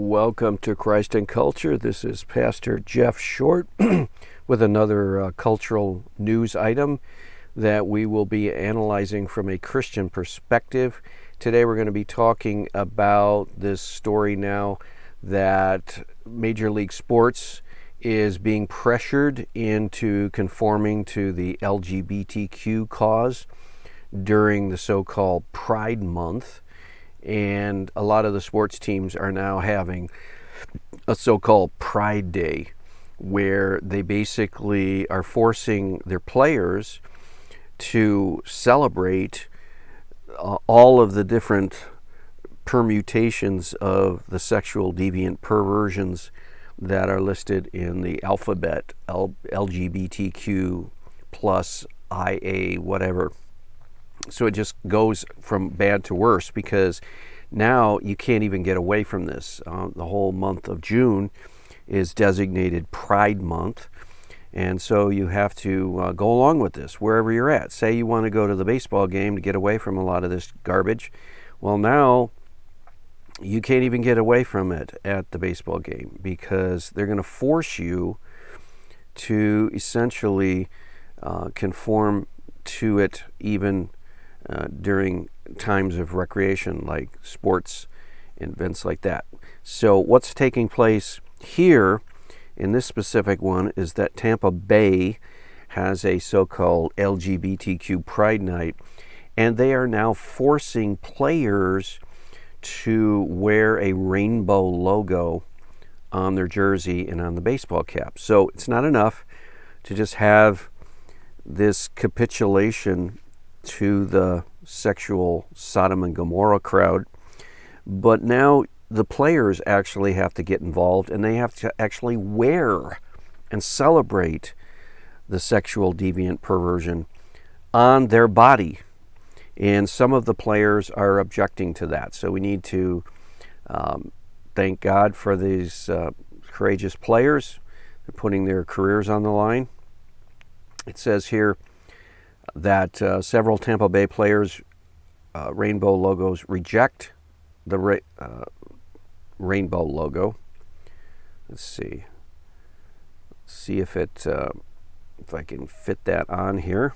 Welcome to Christ and Culture. This is Pastor Jeff Short with another cultural news item that we will be analyzing from a Christian perspective. Today we're going to be talking about this story now that Major League Sports is being pressured into conforming to the LGBTQ cause during the so-called Pride Month. And a lot of the sports teams are now having a so-called Pride Day, where they basically are forcing their players to celebrate all of the different permutations of the sexual deviant perversions that are listed in the alphabet, LGBTQ plus IA, whatever. So it just goes from bad to worse, because now you can't even get away from this. The whole month of June is designated Pride Month, and so you have to go along with this wherever you're at. Say you want to go to the baseball game to get away from a lot of this garbage. Well, now you can't even get away from it at the baseball game, because they're going to force you to essentially conform to it even during times of recreation like sports and events like that. So what's taking place here in this specific one is that Tampa Bay has a so-called LGBTQ Pride Night, and they are now forcing players to wear a rainbow logo on their jersey and on the baseball cap. So it's not enough to just have this capitulation to the sexual Sodom and Gomorrah crowd, but now the players actually have to get involved, and they have to actually wear and celebrate the sexual deviant perversion on their body. And some of the players are objecting to that. So we need to thank God for these courageous players. They're putting their careers on the line. It says here that several Tampa Bay players' rainbow logos reject the rainbow logo. Let's see if I can fit that on here.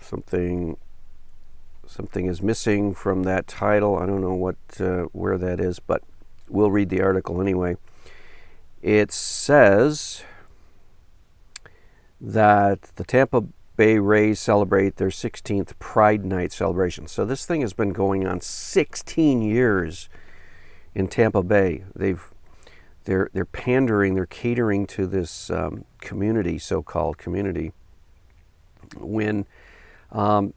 Something is missing from that title. I don't know where that is, but we'll read the article anyway. It says that the Tampa Bay Rays celebrate their 16th Pride Night celebration. So this thing has been going on 16 years in Tampa Bay. They're pandering, they're catering to this community, so-called community, when I'm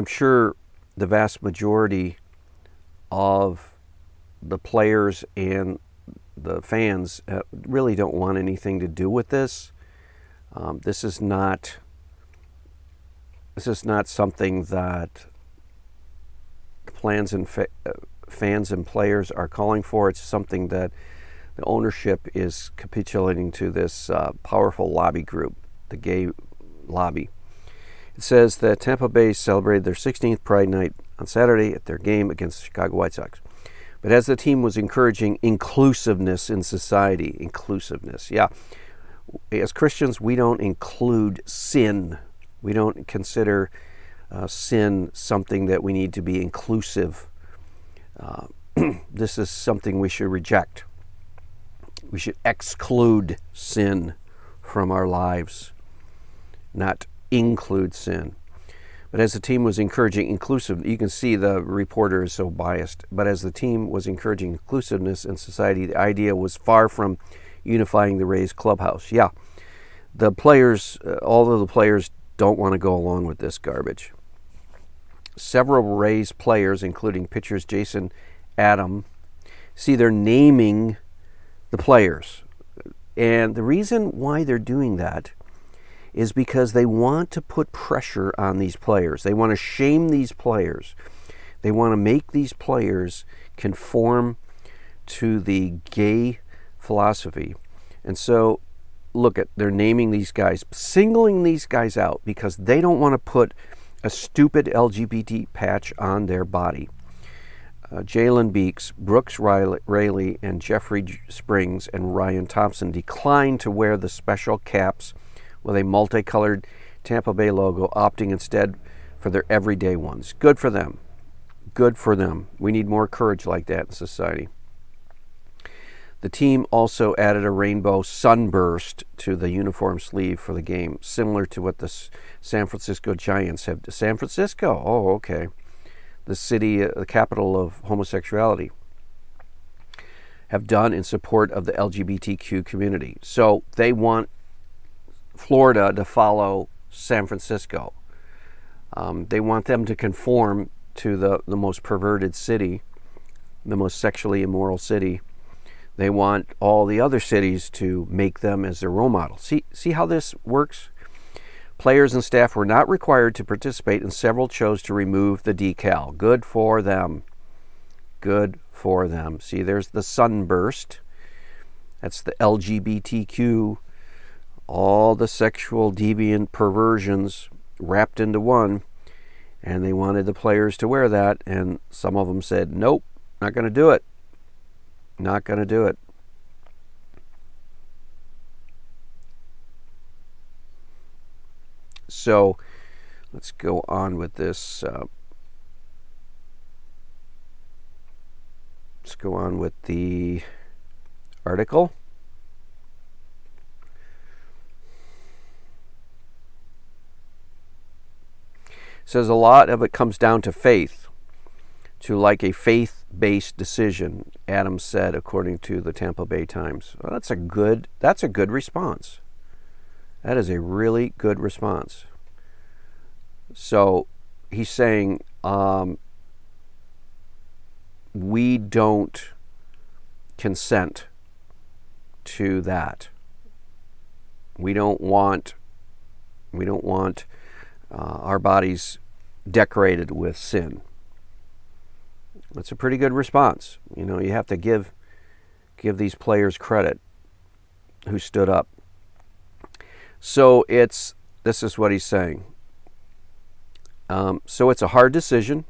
sure the vast majority of the players and the fans really don't want anything to do with this. This is not something that fans and players are calling for. It's something that the ownership is capitulating to this powerful lobby group, the gay lobby. It says that Tampa Bay celebrated their 16th Pride Night on Saturday at their game against the Chicago White Sox. But as the team was encouraging inclusiveness in society, yeah. As Christians, we don't include sin. We don't consider sin something that we need to be inclusive. This is something we should reject. We should exclude sin from our lives, not include sin. But as the team was encouraging inclusive, you can see the reporter is so biased, but as the team was encouraging inclusiveness in society, the idea was far from unifying the Rays clubhouse. Yeah, the players, all of the players don't want to go along with this garbage. Several Rays players, including pitchers Jason Adam, see, they're naming the players. And the reason why they're doing that is because they want to put pressure on these players. They want to shame these players. They want to make these players conform to the gay philosophy. And so, look, they're naming these guys, singling these guys out because they don't want to put a stupid LGBT patch on their body. Jalen Beeks, Brooks Raley, and Jeffrey Springs and Ryan Thompson declined to wear the special caps with a multicolored Tampa Bay logo, opting instead for their everyday ones. Good for them. Good for them. We need more courage like that in society. The team also added a rainbow sunburst to the uniform sleeve for the game, similar to what the San Francisco Giants have. San Francisco? Oh, okay. The city, the capital of homosexuality, have done in support of the LGBTQ community. So they want Florida to follow San Francisco. They want them to conform to the most perverted city, the most sexually immoral city. They want all the other cities to make them as their role model. See how this works? Players and staff were not required to participate, and several chose to remove the decal. Good for them. Good for them. See, there's the sunburst. That's the LGBTQ. All the sexual deviant perversions wrapped into one. And they wanted the players to wear that, and some of them said, nope, not going to do it. Not going to do it. So let's go on with this. Let's go on with the article. It says a lot of it comes down to faith, to like a faith-based decision, Adams said, according to the Tampa Bay Times. Well, that's a good response. That is a really good response. So he's saying we don't consent to that. We don't want our bodies decorated with sin. That's a pretty good response. You know, you have to give these players credit who stood up. So this is what he's saying. So it's a hard decision,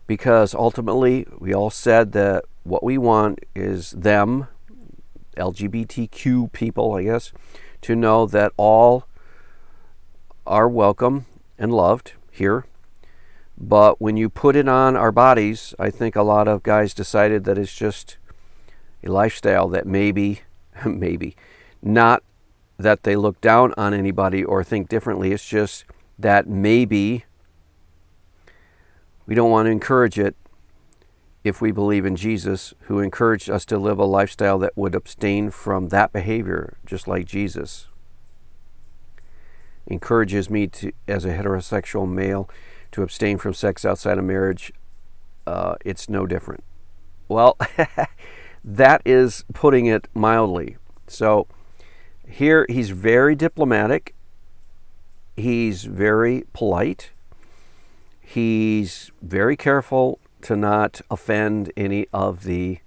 because ultimately we all said that what we want is them, LGBTQ people, I guess, to know that all are welcome and loved here. But when you put it on our bodies, I think a lot of guys decided that it's just a lifestyle that maybe not that they look down on anybody or think differently. It's just that maybe we don't want to encourage it if we believe in Jesus, who encouraged us to live a lifestyle that would abstain from that behavior, just like Jesus encourages me to, as a heterosexual male, to abstain from sex outside of marriage. It's no different. Well, that is putting it mildly. So here he's very diplomatic. He's very polite. He's very careful to not offend any of the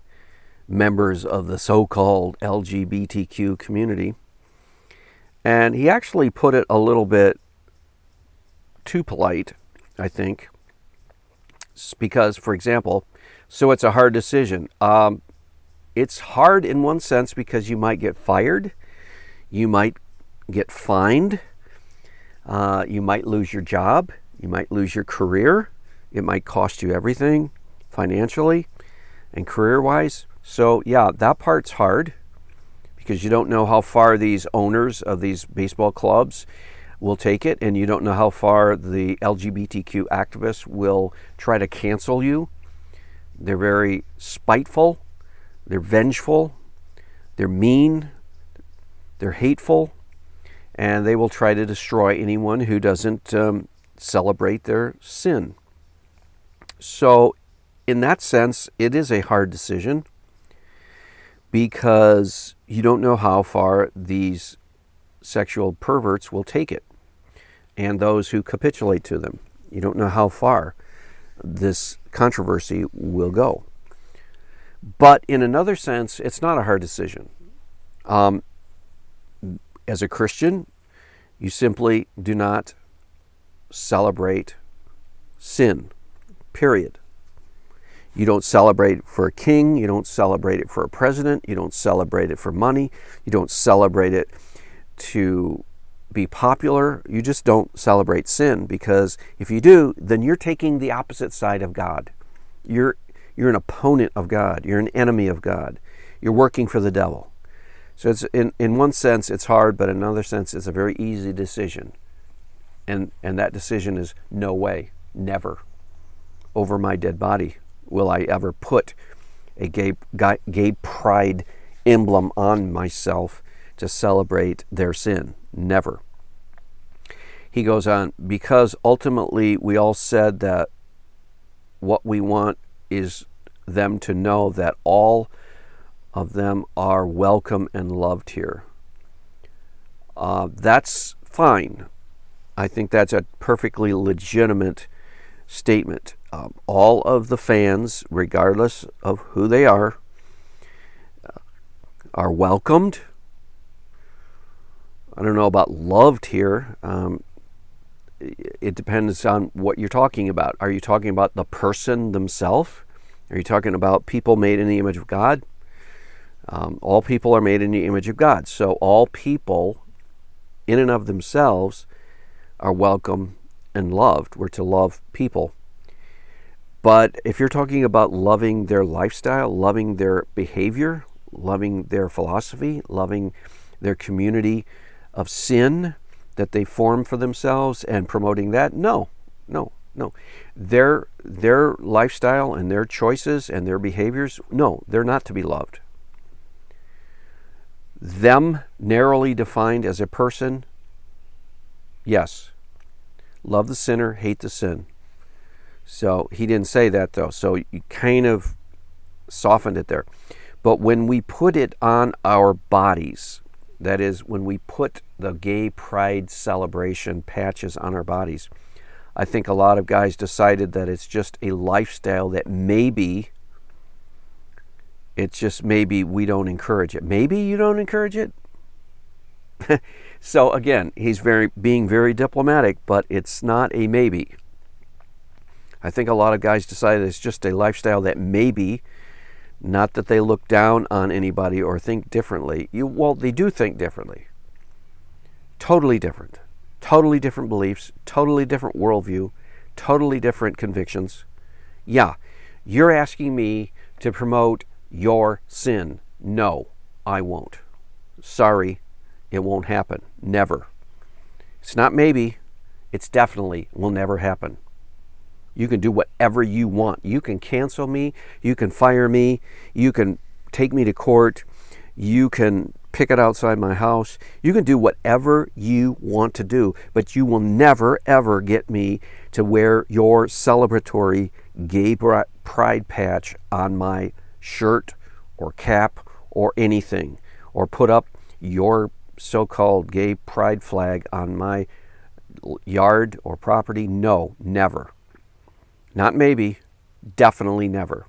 members of the so-called LGBTQ community. And he actually put it a little bit too polite, I think, because, for example, so it's a hard decision. It's hard in one sense because you might get fired, you might get fined, you might lose your job, you might lose your career, it might cost you everything financially and career-wise. So yeah, that part's hard because you don't know how far these owners of these baseball clubs will take it, and you don't know how far the LGBTQ activists will try to cancel you. They're very spiteful, they're vengeful, they're mean, they're hateful, and they will try to destroy anyone who doesn't celebrate their sin. So in that sense, it is a hard decision because you don't know how far these sexual perverts will take it, and those who capitulate to them. You don't know how far this controversy will go. But in another sense, it's not a hard decision. As a Christian, you simply do not celebrate sin, period. You don't celebrate it for a king. You don't celebrate it for a president. You don't celebrate it for money. You don't celebrate it to be popular. You just don't celebrate sin, because if you do, then you're taking the opposite side of God. You're an opponent of God. You're an enemy of God. You're working for the devil. So it's in one sense it's hard, but in another sense it's a very easy decision. And that decision is no way, never, over my dead body will I ever put a gay pride emblem on myself to celebrate their sin. Never. He goes on, because ultimately we all said that what we want is them to know that all of them are welcome and loved here. That's fine. I think that's a perfectly legitimate statement. All of the fans, regardless of who they are welcomed. I don't know about loved here. It depends on what you're talking about. Are you talking about the person themselves? Are you talking about people made in the image of God? All people are made in the image of God. So all people, in and of themselves, are welcome and loved. We're to love people. But if you're talking about loving their lifestyle, loving their behavior, loving their philosophy, loving their community of sin that they form for themselves and promoting that, no. Their lifestyle and their choices and their behaviors, no, they're not to be loved. Them narrowly defined as a person, yes. Love the sinner, hate the sin. So he didn't say that though, so you kind of softened it there. But when we put it on our bodies, that is, when we put the gay pride celebration patches on our bodies, I think a lot of guys decided that it's just a lifestyle that maybe we don't encourage it. Maybe you don't encourage it? So again, he's being very diplomatic, but it's not a maybe. I think a lot of guys decided it's just a lifestyle that maybe, not that they look down on anybody or think differently. Well, they do think differently. Totally different. Totally different beliefs, totally different worldview, totally different convictions. Yeah, you're asking me to promote your sin. No, I won't. Sorry, it won't happen. Never. It's not maybe, it's definitely will never happen. You can do whatever you want. You can cancel me, you can fire me, you can take me to court, you can picket outside my house, you can do whatever you want to do, but you will never ever get me to wear your celebratory gay pride patch on my shirt or cap or anything, or put up your so-called gay pride flag on my yard or property. No, never. Not maybe, definitely never.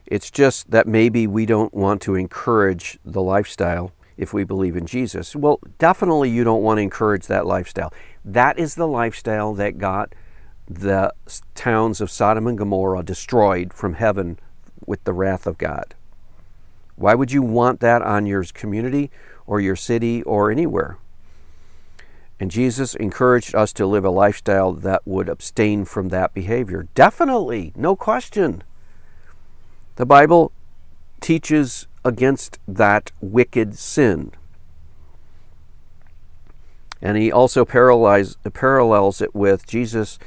It's just that maybe we don't want to encourage the lifestyle if we believe in Jesus. Well, definitely you don't want to encourage that lifestyle. That is the lifestyle that got the towns of Sodom and Gomorrah destroyed from heaven with the wrath of God. Why would you want that on your community or your city or anywhere? And Jesus encouraged us to live a lifestyle that would abstain from that behavior. Definitely, no question. The Bible teaches against that wicked sin. And he also parallels it with Jesus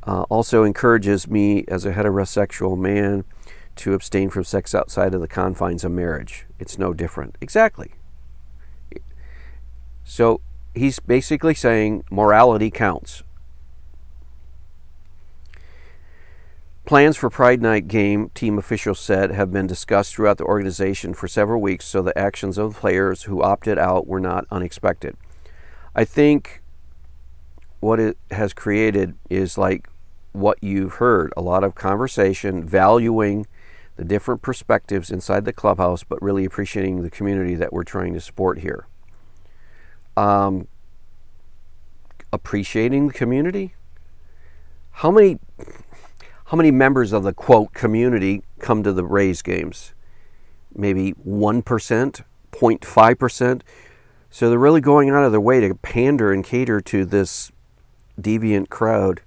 also encourages me as a heterosexual man to abstain from sex outside of the confines of marriage. It's no different. Exactly. So he's basically saying morality counts. Plans for Pride Night game, team officials said, have been discussed throughout the organization for several weeks, so the actions of the players who opted out were not unexpected. I think what it has created is like what you've heard, a lot of conversation, valuing the different perspectives inside the clubhouse, but really appreciating the community that we're trying to support here. Appreciating the community? How many members of the quote community come to the Rays games? Maybe 1%, 0.5%. So they're really going out of their way to pander and cater to this deviant crowd.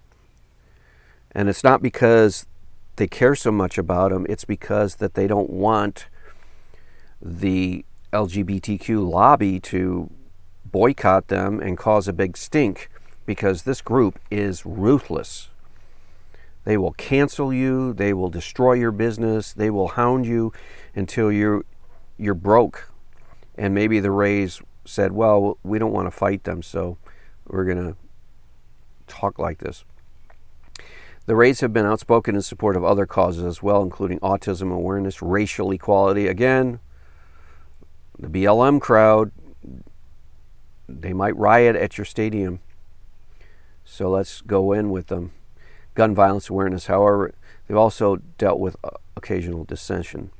And it's not because they care so much about them. It's because that they don't want the LGBTQ lobby to boycott them and cause a big stink, because this group is ruthless. They will cancel you. They will destroy your business. They will hound you until you're broke. And maybe the Rays said, well, we don't want to fight them, so we're going to talk like this. The Rays have been outspoken in support of other causes as well, including autism awareness, racial equality. Again, the BLM crowd, they might riot at your stadium. So let's go in with them. Gun violence awareness, however, they've also dealt with occasional dissension.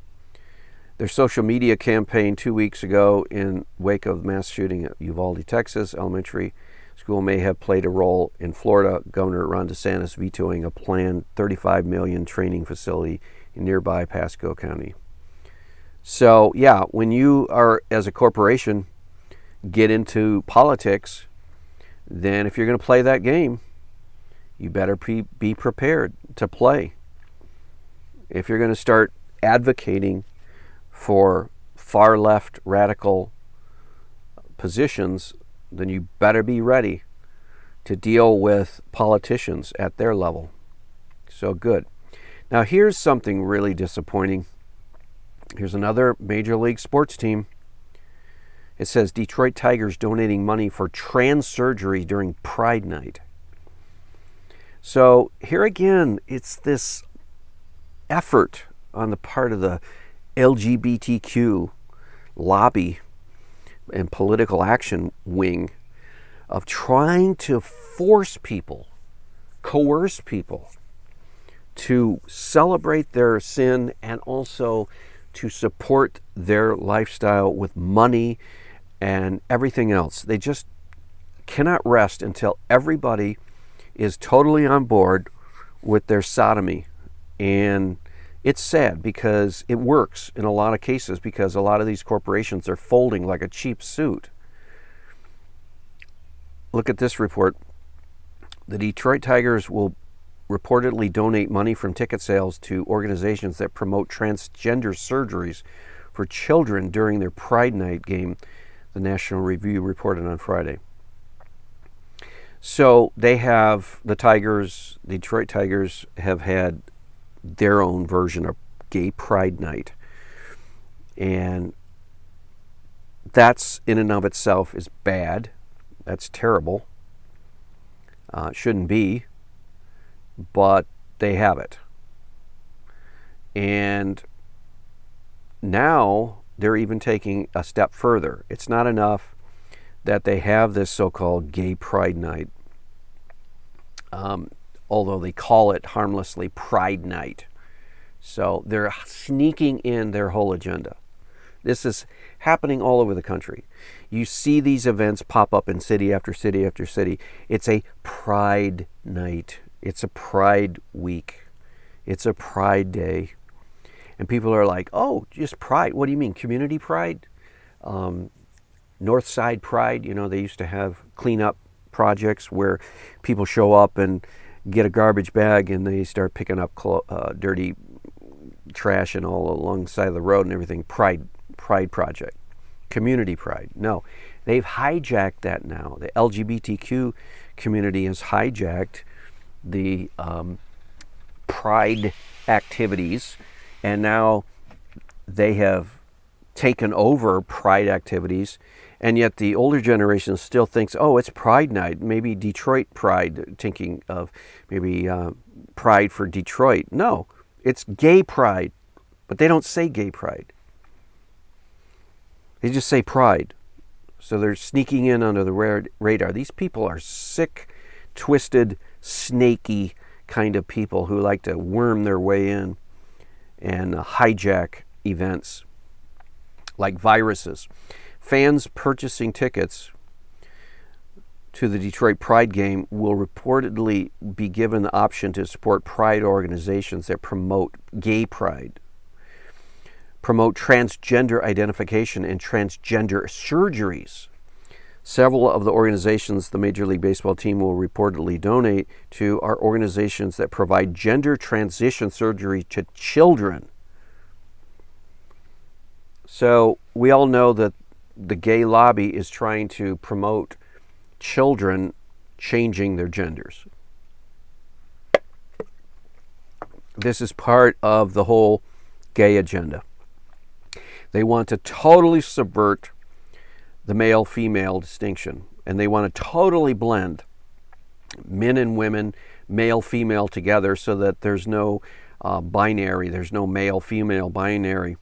Their social media campaign 2 weeks ago in wake of mass shooting at Uvalde, Texas, elementary school may have played a role in Florida Governor Ron DeSantis vetoing a planned $35 million training facility in nearby Pasco County. So, yeah, when you are, as a corporation, get into politics, then if you're going to play that game, you better be prepared to play. If you're going to start advocating for far left radical positions, then you better be ready to deal with politicians at their level. So good. Now here's something really disappointing. Here's another major league sports team. It says Detroit Tigers donating money for trans surgery during Pride Night. So here again, it's this effort on the part of the LGBTQ lobby and political action wing of trying to force people, coerce people to celebrate their sin and also to support their lifestyle with money and everything else. They just cannot rest until everybody is totally on board with their sodomy. And it's sad because it works in a lot of cases, because a lot of these corporations are folding like a cheap suit. Look at this report. The Detroit Tigers will reportedly donate money from ticket sales to organizations that promote transgender surgeries for children during their Pride Night game, the National Review reported on Friday. So they have, the Tigers, Detroit Tigers have had their own version of Gay Pride Night. And that's in and of itself is bad. That's terrible. Shouldn't be. But they have it. And now they're even taking a step further. It's not enough that they have this so-called Gay Pride Night, although they call it harmlessly Pride Night. So they're sneaking in their whole agenda. This is happening all over the country. You see these events pop up in city after city after city. It's a Pride Night. It's a Pride Week. It's a Pride Day. And people are like, oh, just Pride. What do you mean, community pride? North Side Pride, you know, they used to have cleanup projects where people show up and get a garbage bag and they start picking up dirty trash and all along the side of the road and everything. Pride project. Community pride. No, they've hijacked that now. The LGBTQ community has hijacked the pride activities, and now they have taken over pride activities, and yet the older generation still thinks, oh, it's Pride Night, maybe Detroit Pride, thinking of maybe Pride for Detroit. No, it's Gay Pride, but they don't say Gay Pride. They just say Pride. So they're sneaking in under the radar. These people are sick, twisted, snaky kind of people who like to worm their way in and hijack events like viruses. Fans purchasing tickets to the Detroit Pride game will reportedly be given the option to support pride organizations that promote gay pride, promote transgender identification, and transgender surgeries. Several of the organizations the Major League Baseball team will reportedly donate to are organizations that provide gender transition surgery to children. So we all know that the gay lobby is trying to promote children changing their genders. This is part of the whole gay agenda. They want to totally subvert the male-female distinction, and they want to totally blend men and women, male-female together, so that there's no binary, there's no male-female binary.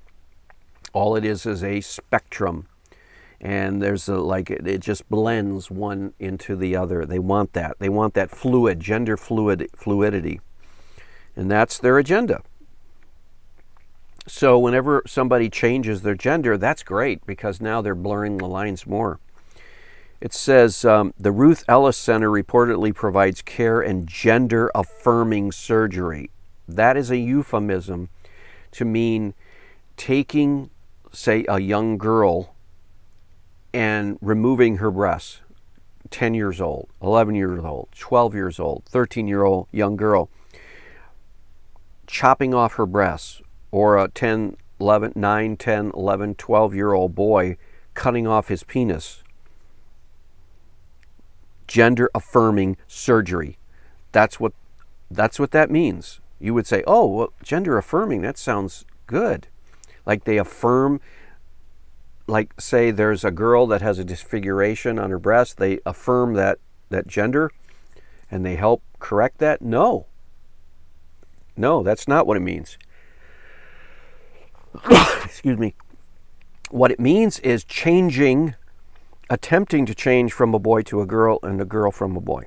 All it is a spectrum. And there's it just blends one into the other. They want that. They want that fluid, gender fluidity. And that's their agenda. So whenever somebody changes their gender, that's great, because now they're blurring the lines more. It says the Ruth Ellis Center reportedly provides care and gender-affirming surgery. That is a euphemism to mean taking, say, a young girl and removing her breasts, 10 years old, 11 years old, 12 years old, 13-year-old young girl, chopping off her breasts, or a 9, 10, 11, 12-year-old boy cutting off his penis. Gender-affirming surgery. That's what that means. You would say, oh, well, gender-affirming, that sounds good. Like they affirm. Like, say there's a girl that has a disfiguration on her breast, they affirm that gender, and they help correct that? No, that's not what it means. Excuse me. What it means is attempting to change from a boy to a girl and a girl from a boy.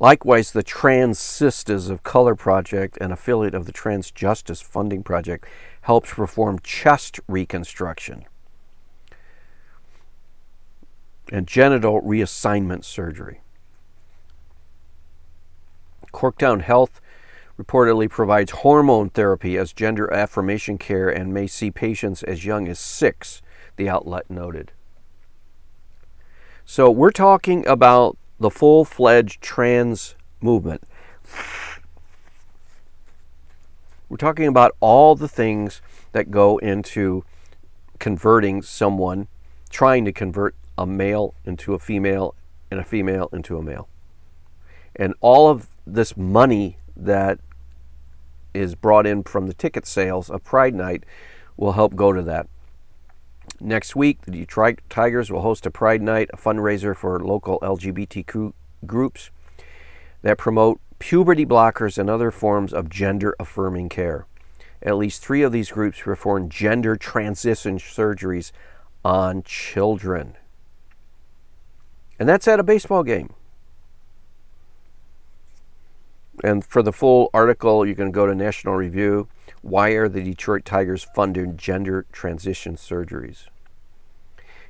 Likewise, the Trans Sisters of Color Project, an affiliate of the Trans Justice Funding Project, helps perform chest reconstruction and genital reassignment surgery. Corktown Health reportedly provides hormone therapy as gender affirmation care and may see patients as young as 6, the outlet noted. So we're talking about the full-fledged trans movement. We're talking about all the things that go into converting someone, trying to convert a male into a female and a female into a male. And all of this money that is brought in from the ticket sales of Pride Night will help go to that. Next week, the Detroit Tigers will host a Pride Night, a fundraiser for local LGBTQ groups that promote puberty blockers and other forms of gender-affirming care. At least 3 of these groups perform gender transition surgeries on children. And that's at a baseball game. And for the full article, you can go to National Review. Why are the Detroit Tigers funding gender transition surgeries?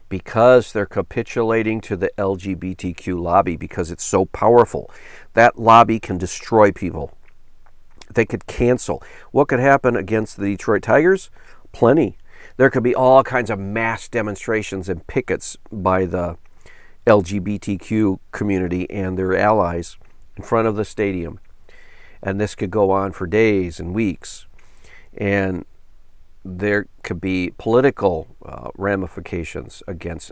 Because they're capitulating to the LGBTQ lobby, because it's so powerful. That lobby can destroy people. They could cancel. What could happen against the Detroit Tigers? Plenty. There could be all kinds of mass demonstrations and pickets by the LGBTQ community and their allies in front of the stadium. And this could go on for days and weeks. And there could be political ramifications against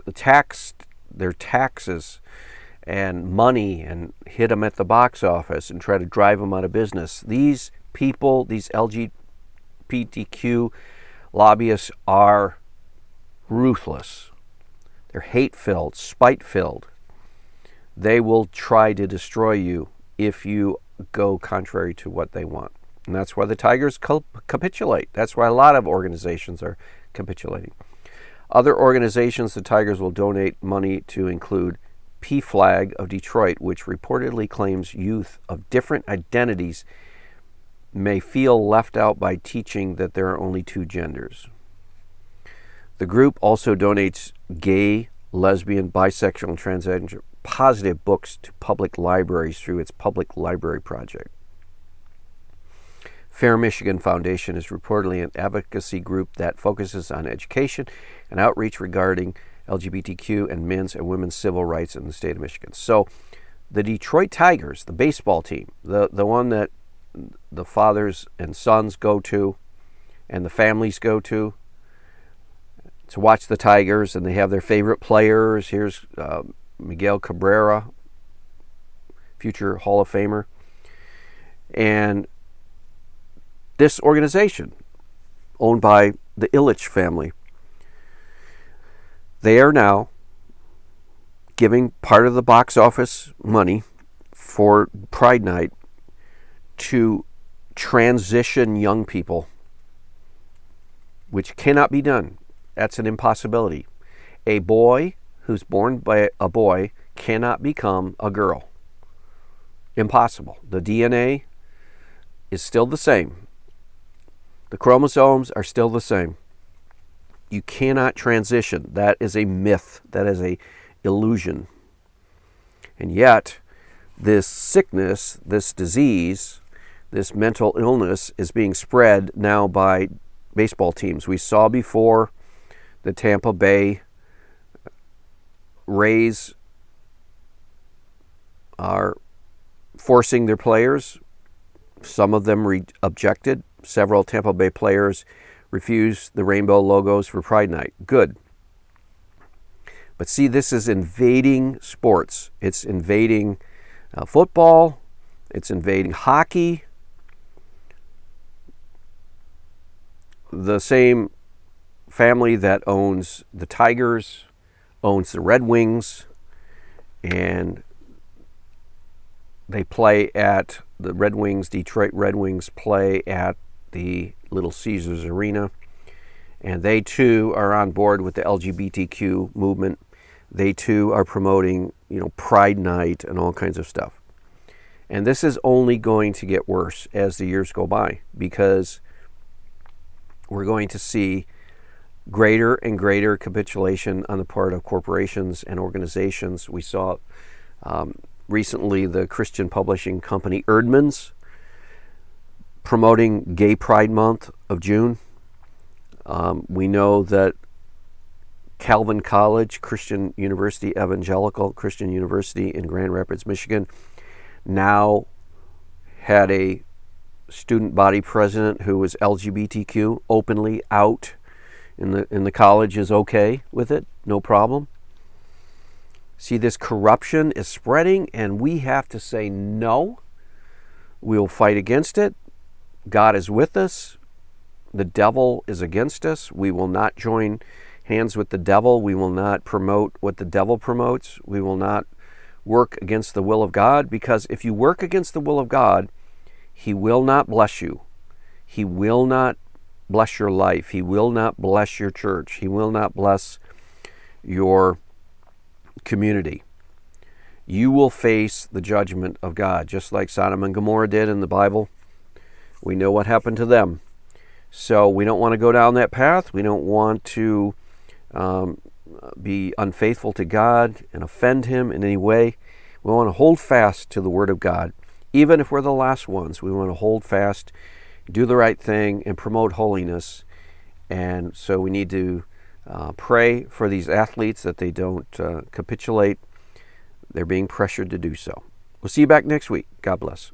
their taxes and money, and hit them at the box office and try to drive them out of business. These people, these LGBTQ lobbyists, are ruthless. They're hate-filled, spite-filled. They will try to destroy you if you go contrary to what they want. And that's why the Tigers capitulate. That's why a lot of organizations are capitulating. Other organizations the Tigers will donate money to include PFLAG of Detroit, which reportedly claims youth of different identities may feel left out by teaching that there are only 2 genders. The group also donates gay, lesbian, bisexual, and positive books to public libraries through its public library project. Fair Michigan Foundation is reportedly an advocacy group that focuses on education and outreach regarding LGBTQ and men's and women's civil rights in the state of Michigan. So the Detroit Tigers, the baseball team, the one that the fathers and sons go to and the families go to watch the Tigers, and they have their favorite players. Here's Miguel Cabrera, future Hall of Famer. And this organization, owned by the Ilitch family, they are now giving part of the box office money for Pride Night to transition young people, which cannot be done. That's an impossibility. A boy who's born by a boy cannot become a girl. Impossible. The DNA is still the same. The chromosomes are still the same. You cannot transition. That is a myth. That is a illusion. And yet, this sickness, this disease, this mental illness is being spread now by baseball teams. We saw before the Tampa Bay Rays are forcing their players. Some of them objected. Several Tampa Bay players refused the rainbow logos for Pride Night. Good. But see, this is invading sports. It's invading football. It's invading hockey. The same family that owns the Tigers owns the Red Wings, and they play at the Red Wings, Detroit Red Wings play at the Little Caesars Arena, and they too are on board with the LGBTQ movement. They too are promoting, Pride Night and all kinds of stuff. And this is only going to get worse as the years go by, because we're going to see greater and greater capitulation on the part of corporations and organizations. We saw recently the Christian publishing company Erdman's promoting Gay Pride Month of June. We know that Calvin College, Christian University, Evangelical Christian University in Grand Rapids, Michigan, now had a student body president who was LGBTQ, openly out in the college, is okay with it, no problem. See, this corruption is spreading, and we have to say no. We'll fight against it. God is with us. The devil is against us. We will not join hands with the devil. We will not promote what the devil promotes. We will not work against the will of God, because if you work against the will of God, He will not bless you. He will not bless your life. He will not bless your church. He will not bless your community. You will face the judgment of God, just like Sodom and Gomorrah did in the Bible. We know what happened to them. So we don't want to go down that path. We don't want to be unfaithful to God and offend Him in any way. We want to hold fast to the Word of God. Even if we're the last ones, we want to hold fast, do the right thing, and promote holiness. And so we need to pray for these athletes that they don't capitulate. They're being pressured to do so. We'll see you back next week. God bless.